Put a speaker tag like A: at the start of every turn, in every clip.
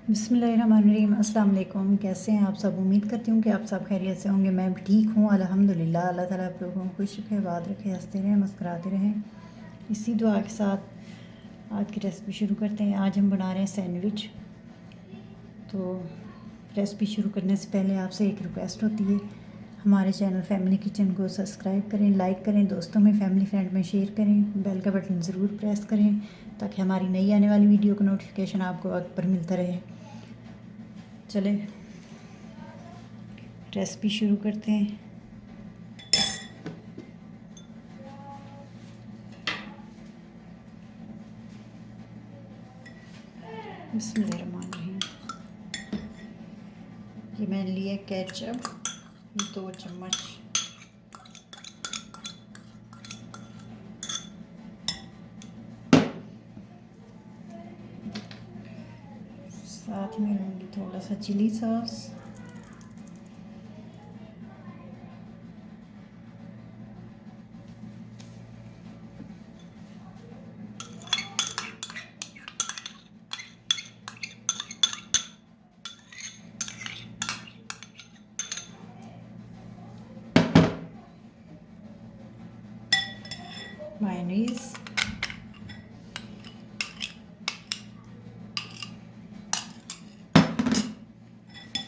A: बिस्मिल्लाहिर्रहमानिर्रहीम। अस्सलाम वालेकुम। कैसे हैं आप सब? उम्मीद करती हूँ कि आप सब खैरियत से होंगे। मैं भी ठीक हूँ अल्हम्दुलिल्लाह। अल्लाह ताला आप लोगों को खुश रखे, आबाद रखे, हंसते रहें, मुस्कुराते रहें। इसी दुआ के साथ आज की रेसिपी शुरू करते हैं। आज हम बना रहे हैं सैंडविच। तो रेसिपी शुरू करने से पहले आपसे एक रिक्वेस्ट होती है, हमारे चैनल फैमिली किचन को सब्सक्राइब करें, लाइक करें, दोस्तों में, फैमिली फ्रेंड में शेयर करें, बेल का बटन ज़रूर प्रेस करें ताकि हमारी नई आने वाली वीडियो का नोटिफिकेशन आपको वक्त पर मिलता रहे। चले रेसिपी शुरू करते हैं। बिस्मिल्लाहिर्रहमानिर्रहीम। ये मैंने लिया केचप 2 चम्मच, साथ में लूँगी थोड़ा सा चिली सॉस, मायोनीज,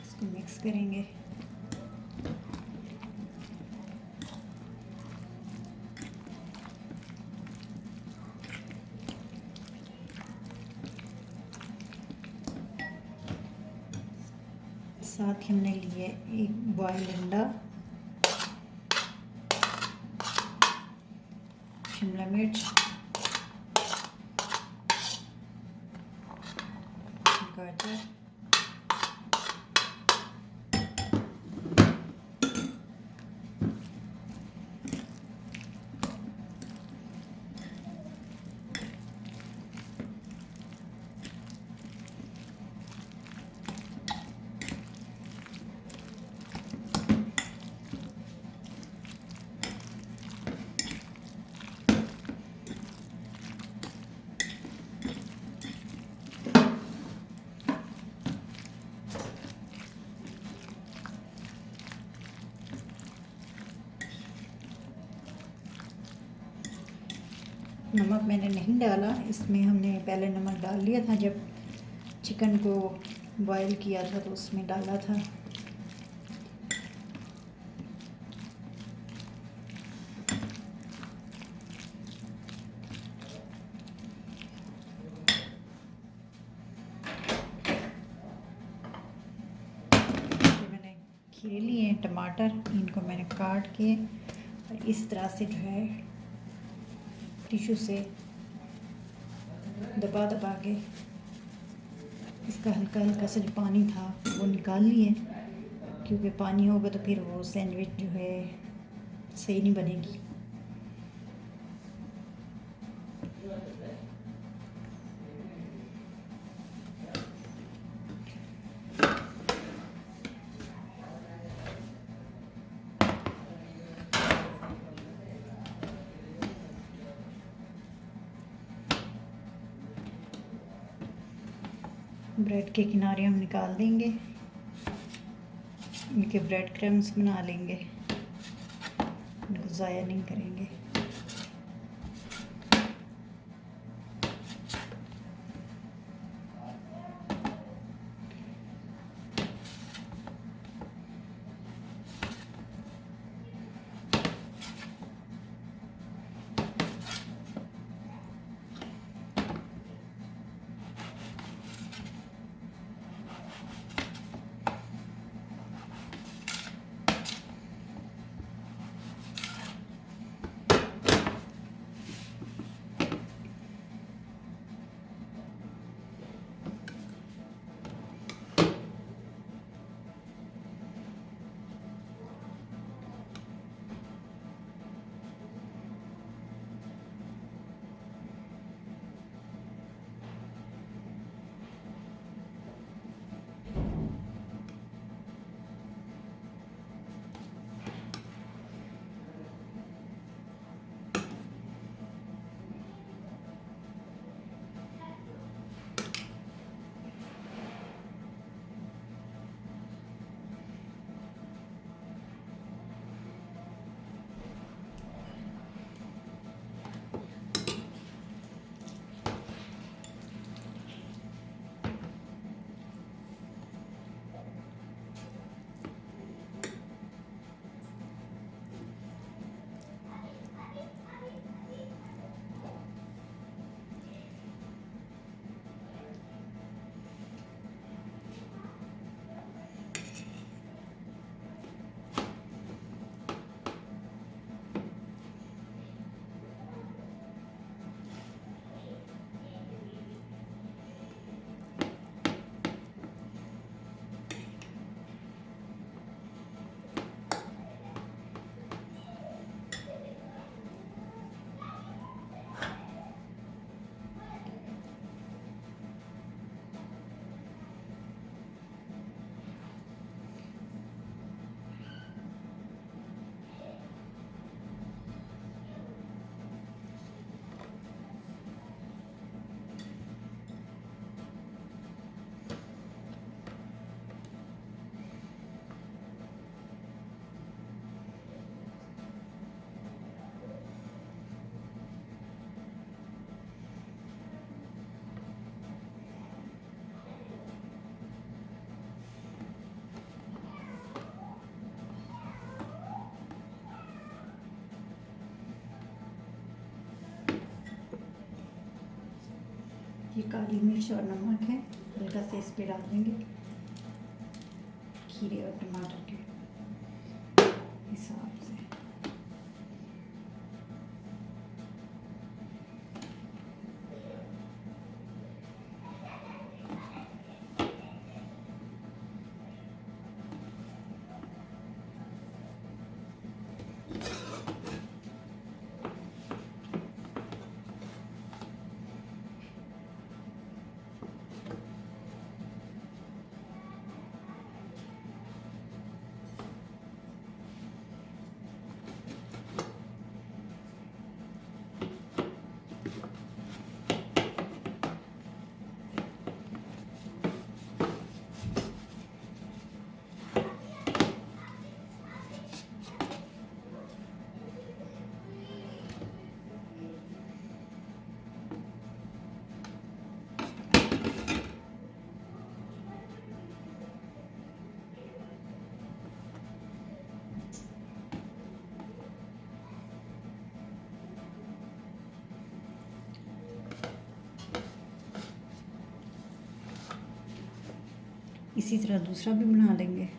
A: इसको मिक्स करेंगे। साथ ही हमने लिए एक बॉइल्ड अंडा, शिमला मिर्च, गाजर, नमक मैंने नहीं डाला, इसमें हमने पहले नमक डाल लिया था जब चिकन को बॉईल किया था तो उसमें डाला था। मैंने खीरे लिए हैं, टमाटर, इनको मैंने काट के और इस तरह से जो है टिश्यू से दबा दबा के इसका हल्का हल्का सा जो पानी था वो निकाल लिए, क्योंकि पानी होगा तो फिर वो सैंडविच जो है सही नहीं बनेगी। ब्रेड के किनारे हम निकाल देंगे, इनके ब्रेड क्रम्स बना लेंगे, इनको ज़ाया नहीं करेंगे। ये काली मिर्च और नमक है, हल्का से इस पे डाल देंगे खीरे और टमाटर के हिसाब से। इसी तरह दूसरा भी बना लेंगे।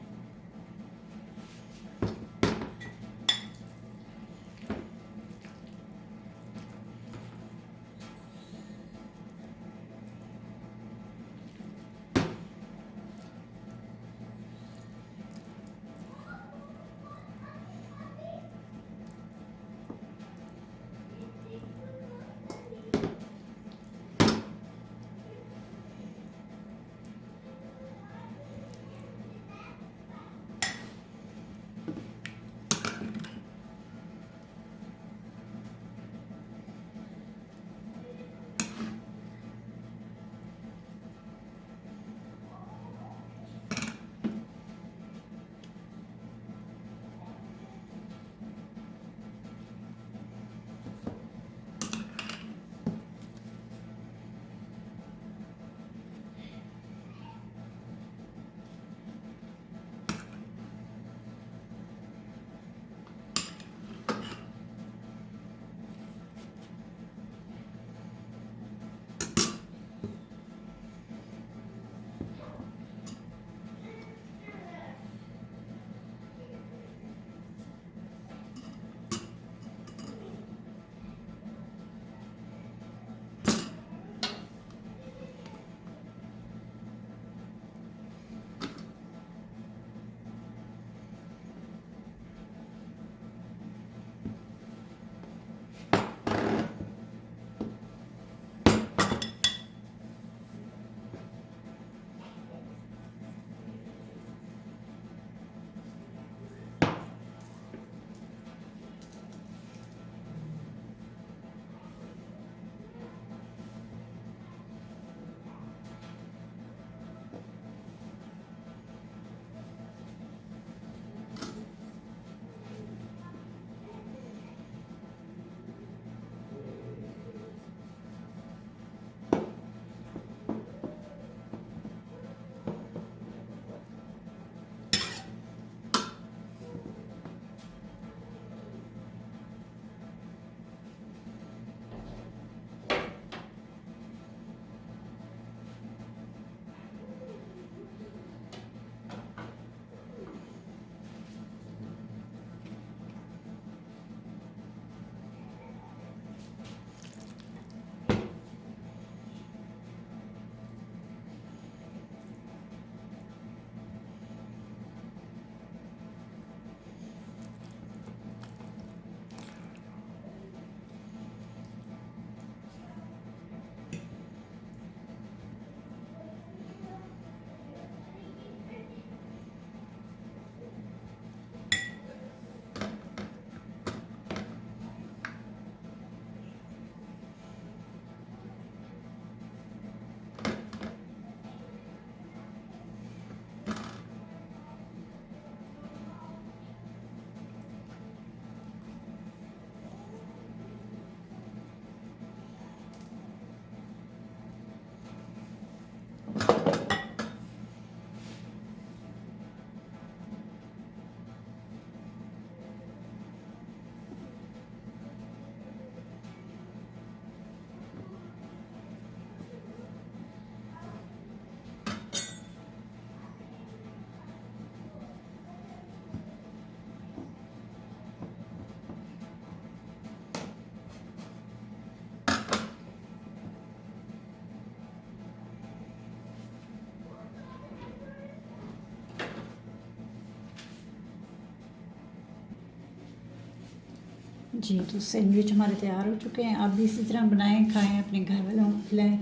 A: जी तो सैंडविच हमारे तैयार हो चुके हैं। आप भी इसी तरह बनाएं, खाएं, अपने घर वालों को खिलाएं।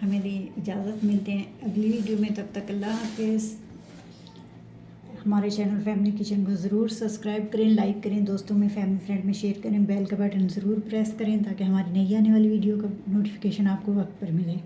A: हमें दी इजाज़त, मिलते हैं अगली वीडियो में। तब तक अल्लाह हाफिज़। हमारे चैनल फैमिली किचन को ज़रूर सब्सक्राइब करें, लाइक करें, दोस्तों में, फैमिली फ्रेंड में शेयर करें, बेल का बटन ज़रूर प्रेस करें ताकि हमारी नई आने वाली वीडियो का नोटिफिकेशन आपको वक्त पर मिले।